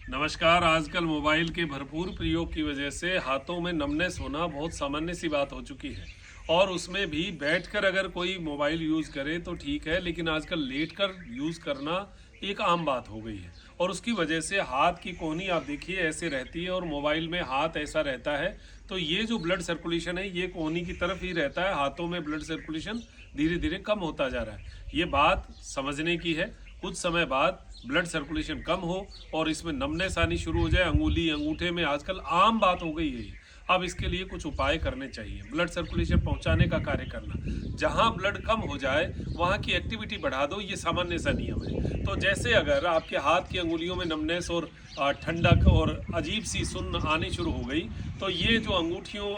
नमस्कार। आजकल मोबाइल के भरपूर प्रयोग की वजह से हाथों में नमनेस होना बहुत सामान्य सी बात हो चुकी है। और उसमें भी बैठकर अगर कोई मोबाइल यूज़ करे तो ठीक है, लेकिन आजकल लेटकर यूज़ करना एक आम बात हो गई है। और उसकी वजह से हाथ की कोहनी आप देखिए ऐसे रहती है और मोबाइल में हाथ ऐसा रहता है, तो ये जो ब्लड सर्कुलेशन है ये कोहनी की तरफ ही रहता है। हाथों में ब्लड सर्कुलेशन धीरे धीरे कम होता जा रहा है। ये बात समझने की है। कुछ समय बाद ब्लड सर्कुलेशन कम हो और इसमें नमनेस आनी शुरू हो जाए अंगुली अंगूठे में, आजकल आम बात हो गई है ये। अब इसके लिए कुछ उपाय करने चाहिए। ब्लड सर्कुलेशन पहुंचाने का कार्य करना, जहां ब्लड कम हो जाए वहां की एक्टिविटी बढ़ा दो, ये सामान्य सा नियम है। तो जैसे अगर आपके हाथ की अंगुलियों में नमनेस और ठंडक और अजीब सी सुन्न आनी शुरू हो गई, तो ये जो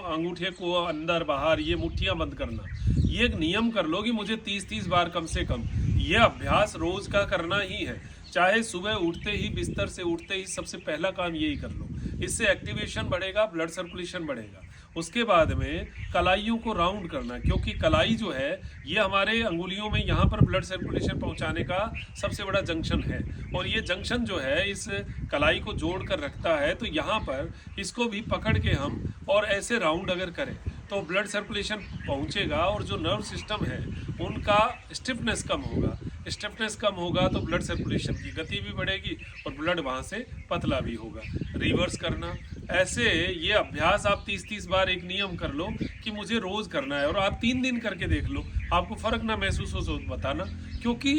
अंगूठे को अंदर बाहर ये मुट्ठियां बंद करना, ये एक नियम कर लो कि मुझे 30-30 बार कम से कम ये अभ्यास रोज का करना ही है। चाहे सुबह उठते ही, बिस्तर से उठते ही सबसे पहला काम यही कर लो। इससे एक्टिवेशन बढ़ेगा, ब्लड सर्कुलेशन बढ़ेगा। उसके बाद में कलाइयों को राउंड करना, क्योंकि कलाई जो है ये हमारे अंगुलियों में यहाँ पर ब्लड सर्कुलेशन पहुँचाने का सबसे बड़ा जंक्शन है। और ये जंक्शन जो है इस कलाई को जोड़ कर रखता है, तो यहाँ पर इसको भी पकड़ के हम और ऐसे राउंड अगर करें तो ब्लड सर्कुलेशन पहुँचेगा और जो नर्व सिस्टम है उनका स्टिफनेस कम होगा। स्टिफनेस कम होगा तो ब्लड सर्कुलेशन की गति भी बढ़ेगी और ब्लड वहाँ से पतला भी होगा। रिवर्स करना, ऐसे ये अभ्यास आप 30-30 बार एक नियम कर लो कि मुझे रोज करना है, और आप 3 दिन करके देख लो, आपको फर्क ना महसूस हो तो बताना। क्योंकि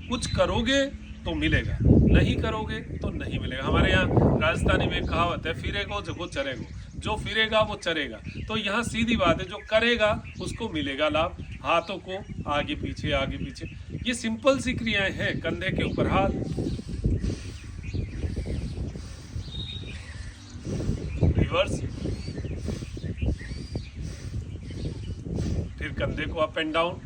कुछ करोगे तो मिलेगा, नहीं करोगे तो नहीं मिलेगा। हमारे यहाँ राजस्थानी में कहावत है, फिरेगो जो चरेगो, जो फिरेगा वो चरेगा। तो यहाँ सीधी बात है, जो करेगा उसको मिलेगा लाभ। हाथों को आगे पीछे आगे पीछे, ये सिंपल सी क्रियाएं हैं। कंधे के ऊपर हाथ, रिवर्स, फिर कंधे को अप एंड डाउन,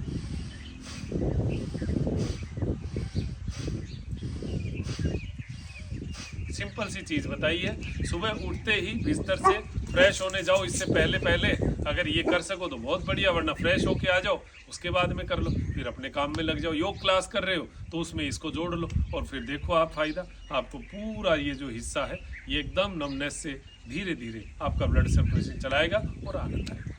सिंपल सी चीज बताई है। सुबह उठते ही बिस्तर से फ्रेश होने जाओ, इससे पहले पहले अगर ये कर सको तो बहुत बढ़िया, वरना फ्रेश होके आ जाओ, उसके बाद में कर लो। फिर अपने काम में लग जाओ। योग क्लास कर रहे हो तो उसमें इसको जोड़ लो और फिर देखो आप फायदा। आपको पूरा ये जो हिस्सा है ये एकदम नमनेस से धीरे धीरे आपका ब्लड सर्कुलेशन चलाएगा और आनंद आएगा।